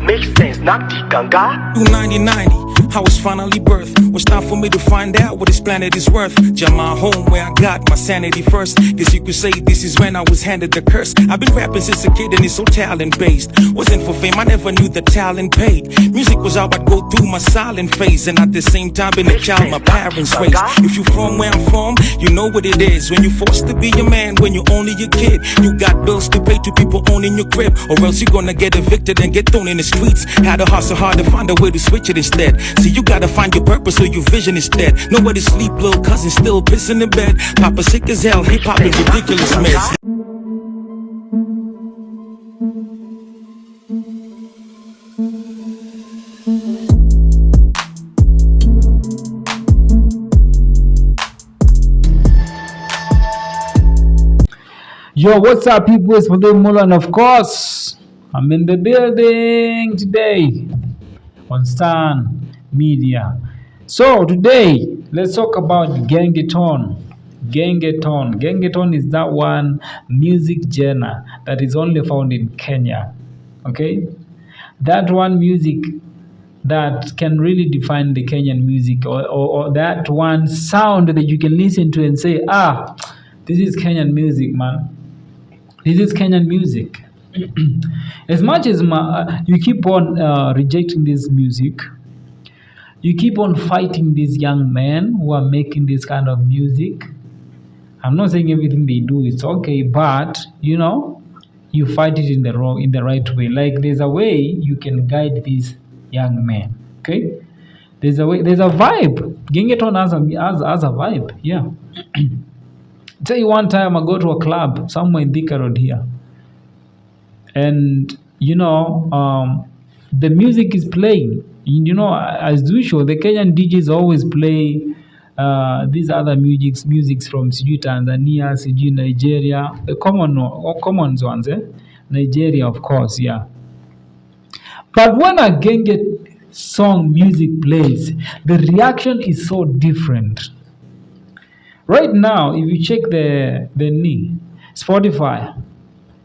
makes sense, not the ganga. 1990, I was finally birthed. Was time for me to find out what this planet is worth. Jam my home where I got my sanity first. Guess you could say this is when I was handed the curse. I've been rapping since a kid and it's so talent based. Wasn't for fame, I never knew the talent paid. Music was how I'd go through my silent phase, and at the same time been a child my parents raised. If you from where I'm from, you know what it is. When you're forced to be a man when you're only a kid, you got bills to pay to people owning your crib, or else you're gonna get evicted and get thrown in the streets. Had to hustle hard to find a way to switch it instead. See, you gotta find your purpose or your vision is dead. Nowhere to sleep, little cousin still pissing in bed. Papa sick as hell, hip hop and ridiculous mess. Yo, what's up, people? It's Mother Muller, and of course, I'm in the building today on Stan Media. So today, let's talk about Gengetone. Gengetone is that one music genre that is only found in Kenya. Okay, that one music that can really define the Kenyan music, or that one sound that you can listen to and say, this is Kenyan music, man. This is Kenyan music. As much as you keep on rejecting this music, you keep on fighting these young men who are making this kind of music. I'm not saying everything they do is okay, but you fight it in the right way. Like there's a way you can guide these young men. Okay, there's a vibe. Gengetone has a vibe. Yeah. Tell you one time I go to a club somewhere in Thika Road here, and the music is playing. As usual, the Kenyan DJs always play these other musics from Tanzania, Nigeria, the common ones, Nigeria, of course, yeah. But when a Genge song music plays, the reaction is so different. Right now, if you check the Spotify,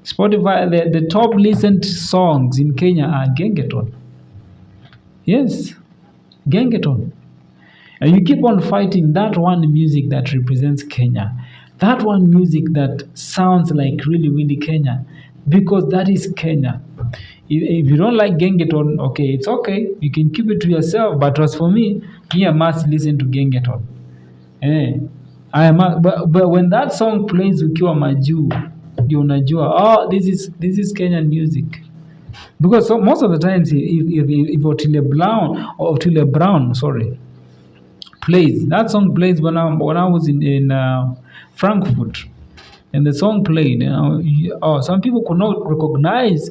the top listened songs in Kenya are Gengetone. Yes, Gengetone. And you keep on fighting that one music that represents Kenya. That one music that sounds like really, really Kenya. Because that is Kenya. If you don't like Gengetone, okay, it's okay. You can keep it to yourself. But as for me, I must listen to Gengetone. But when that song plays ukiwa majuu, ndio unajua, this is Kenyan music. Because most of the times if Otile Brown plays, that song plays when I was in Frankfurt, and the song played, some people could not recognize,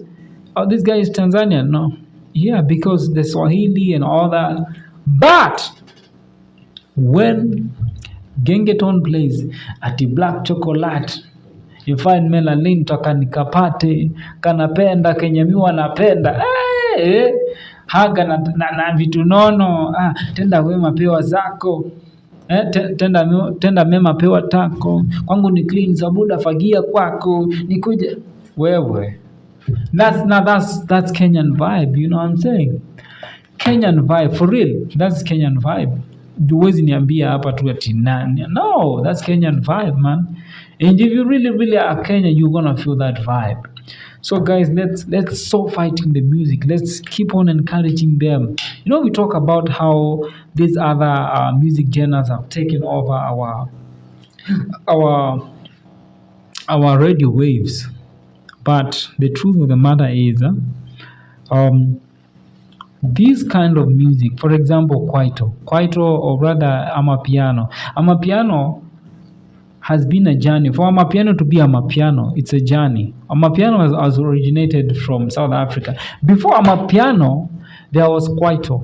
this guy is Tanzanian. No, yeah, because the Swahili and all that. But when Gengetone plays ati black chocolate, you find melanin toka nikapate, kanapenda Kenya miwa napenda, haga na vitu nono, tenda wema pewa zako, tenda mema pewa tako, kwangu ni clean sabuda fagia kwako, nikuje wewe. That's Kenyan vibe, you know what I'm saying? Kenyan vibe, for real, that's Kenyan vibe. Huwezi niambia hapa tu ati nani. No, that's Kenyan vibe, man. And if you really, really are Kenyan, you're gonna feel that vibe. So guys, let's stop fighting the music. Let's keep on encouraging them. We talk about how these other music genres have taken over our radio waves. But the truth of the matter is, this kind of music, for example, Kwaito, or rather Amapiano. Amapiano has been a journey. For Amapiano to be Amapiano, it's a journey. Amapiano has originated from South Africa. Before Amapiano, there was Kwaito.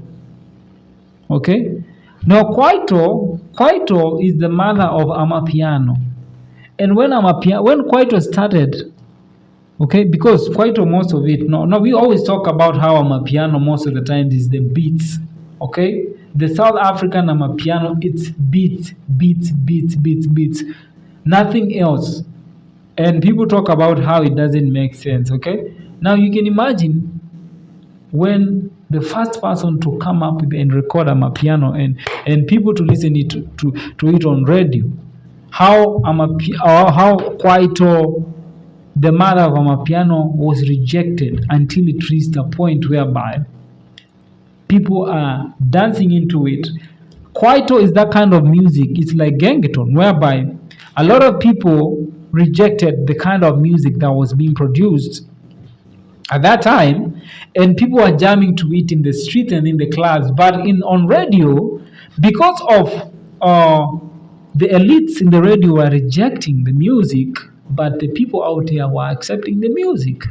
Okay? Now Kwaito is the mother of Amapiano. And when Kwaito started, okay, because Kwaito, most of it, no, we always talk about how Amapiano most of the time is the beats, okay? The South African Amapiano, it's beats, nothing else. And people talk about how it doesn't make sense, okay? Now you can imagine when the first person to come up with and record piano and people to listen to it on radio, how how Kwaito, the mother of Amapiano, was rejected until it reached a point whereby people are dancing into it. Kwaito is that kind of music. It's like Gengetone, whereby a lot of people rejected the kind of music that was being produced at that time, and people were jamming to it in the street and in the clubs. But on radio, because of the elites in the radio were rejecting the music, but the people out there were accepting the music.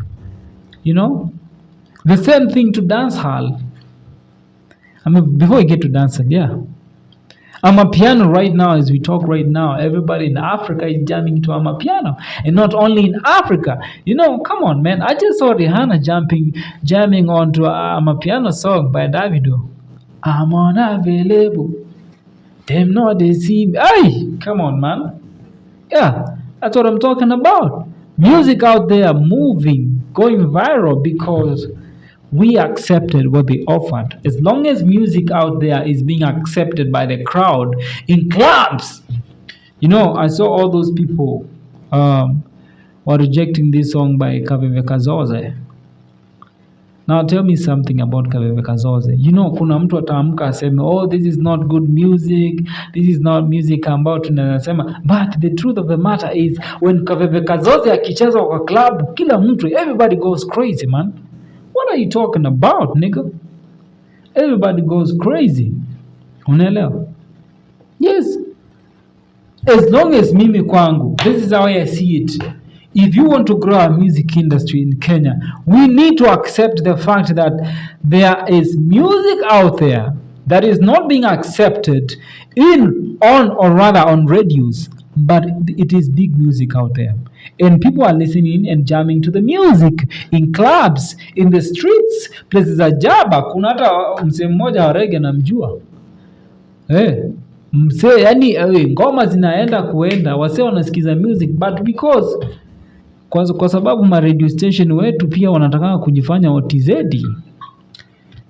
You know, the same thing to dance hall. I mean, before we get to dancehall, yeah. Amapiano right now, as we talk right now, everybody in Africa is jamming to Amapiano. And not only in Africa. You know, come on, man. I just saw Rihanna jamming onto a Amapiano song by Davido. I'm unavailable. Them not they see me. Hey, come on, man. Yeah, that's what I'm talking about. Music out there moving, going viral because we accepted what they offered. As long as music out there is being accepted by the crowd in clubs, you know, I saw all those people were rejecting this song by Kaveve Kazoze. Now tell me something about Kaveve Kazoze. You know, kuna mtu ataamka aseme, oh, this is not good music, this is not music ambao tunasema. But the truth of the matter is, when Kaveve Kazoze akicheza kwa club, kila mtu, everybody goes crazy, man. What are you talking about, nigga? Everybody goes crazy. Unaelewa? Yes. As long as mimi kwangu, this is how I see it. If you want to grow a music industry in Kenya, we need to accept the fact that there is music out there that is not being accepted on radios, but it is big music out there. And people are listening and jamming to the music in clubs, in the streets, places za jaba. Kuna hata msee mmoja wa reggae namjua. Msee, yani ngoma zinaenda kuenda, wasee wanasikiza music, but because kwa sababu ma radio station wetu pia wanataka kujifanya OTZ.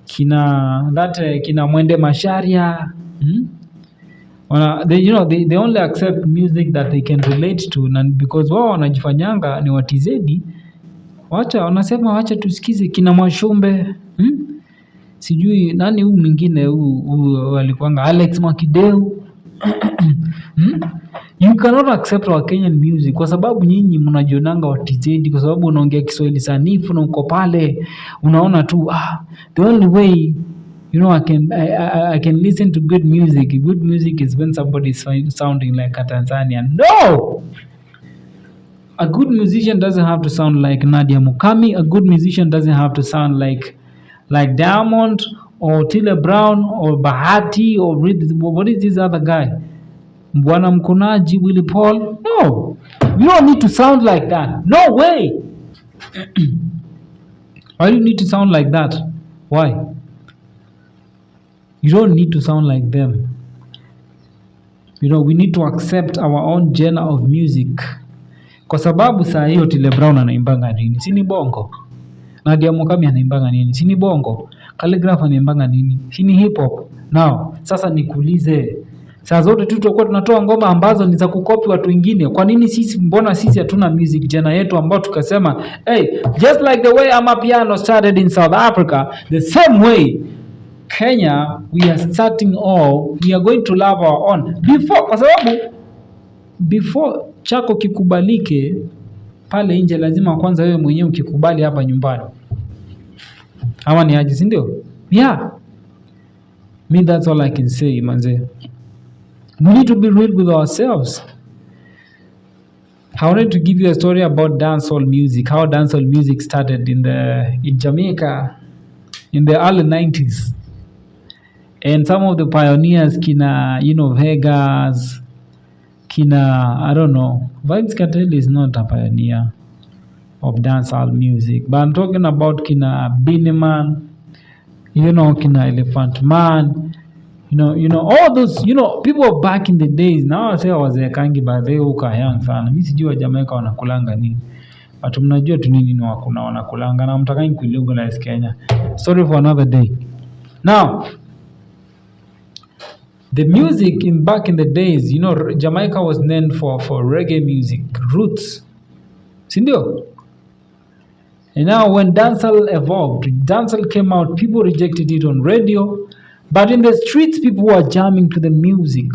Kina Mwende Masharia, they only accept music that they can relate to, and because wao wanajifanyanga ni watizedi, wanasema wacha tusikize kina Mwashumbe, sijui nani huu mwingine huu alikuanga Alex Makideu. You cannot accept our Kenyan music kwa sababu nyinyi mnajionanga watizedi, kwa sababu unaongea Kiswahili sanifu na uko pale unaona tu the only way I can listen to good music. Good music is when somebody is sounding like a Tanzanian. No! A good musician doesn't have to sound like Nadia Mukami. A good musician doesn't have to sound like Diamond or Tile Brown or Bahati or what is this other guy? Mbwana Mkunaji, Willie Paul? No! You don't need to sound like that. No way! Why do you need to sound like that? Why? You don't need to sound like them. We need to accept our own genre of music. Kwa sababu saa hiyo Tile Brown anaimbanga nini? Si ni bongo. Nadia Mukami anaimbanga nini? Si ni bongo. Calligraph anaimbanga nini? Si ni hip hop. Now, sasa nikuulize. Saa zote tu tutakuwa tunatoa ngoma ambazo ni za kukopi watu wengine. Kwa nini mbona sisi hatuna music genre yetu ambao tukasema, hey, just like the way Amapiano started in South Africa, the same way Kenya, we are starting all, we are going to love our own. Kwa sababu, before chako kikubalike, pale nje lazima kwanza wewe mwenyewe ukikubali hapa nyumbani. Hawa ni aje, si ndio? Yeah. That's all I can say, manze. We need to be real with ourselves. I wanted to give you a story about dancehall music, how dancehall music started in Jamaica in the early 90s. And some of the pioneers, kina, Vegas, kina, I don't know, Vybz Kartel is not a pioneer of dancehall music. But I'm talking about kina Beenie Man, kina Elephant Man, all those, people back in the days. Now I say I was a kangi, but they uka young sana. Mimi sijui wa Jamaica wanakulanga nini. But mnajua tu nini wakuna wanakulanga na mtakangi kulegalize Kenya. Sorry for another day. Now, the music back in the days, Jamaica was known for reggae music, roots. Sindio? And now when dancehall evolved, dancehall came out, people rejected it on radio, but in the streets people were jamming to the music.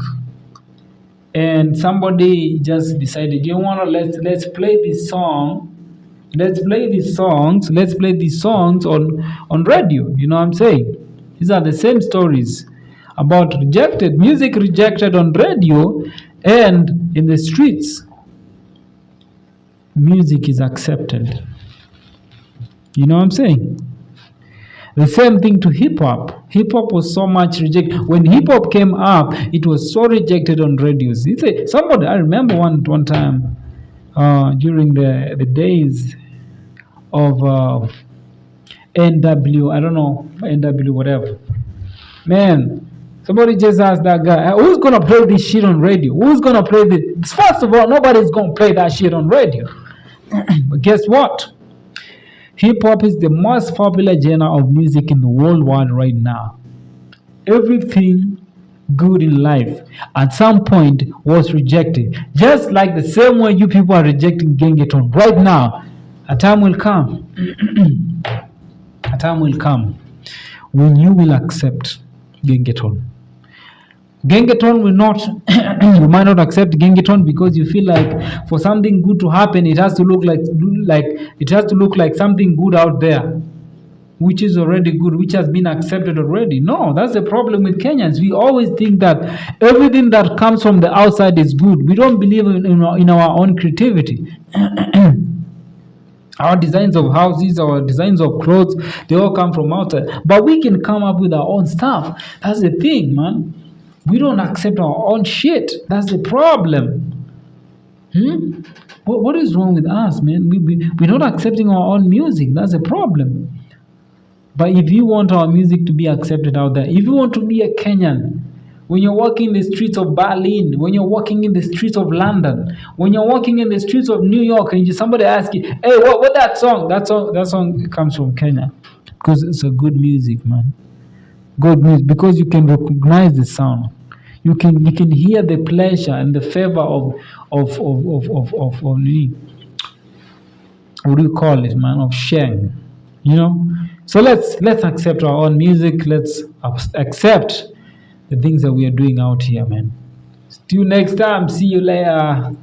And somebody just decided, let's play this song. Let's play these songs on radio. You know what I'm saying? These are the same stories about music rejected on radio, and in the streets, music is accepted. You know what I'm saying? The same thing to hip hop. Hip hop was so much rejected. When hip hop came up, it was so rejected on radios. I remember one time during the days of NW, I don't know, NW, whatever. Man, somebody just asked that guy, who's going to play this shit on radio? Who's going to play this? First of all, nobody's going to play that shit on radio. But guess what? Hip hop is the most popular genre of music in the whole world right now. Everything good in life at some point was rejected. Just like the same way you people are rejecting Gengetone right now. A time will come. A time will come when you will accept Gengetone. Gengetone will not, you might not accept Gengetone because you feel like for something good to happen, it has to look like something good out there, which is already good, which has been accepted already. No, that's the problem with Kenyans. We always think that everything that comes from the outside is good. We don't believe in our own creativity. Our designs of houses, our designs of clothes, they all come from outside. But we can come up with our own stuff. That's the thing, man. We don't accept our own shit. That's the problem. What is wrong with us, man? We're not accepting our own music. That's the problem. But if you want our music to be accepted out there, if you want to be a Kenyan, when you're walking in the streets of Berlin, when you're walking in the streets of London, when you're walking in the streets of New York, and somebody asks you, hey, what that song? That song comes from Kenya. Because it's a good music, man. Good music. Because you can recognize the sound. You can hear the pleasure and the favor of what do you call it, man? Of sharing. So let's accept our own music. Let's accept the things that we are doing out here, man. See you next time. See you later.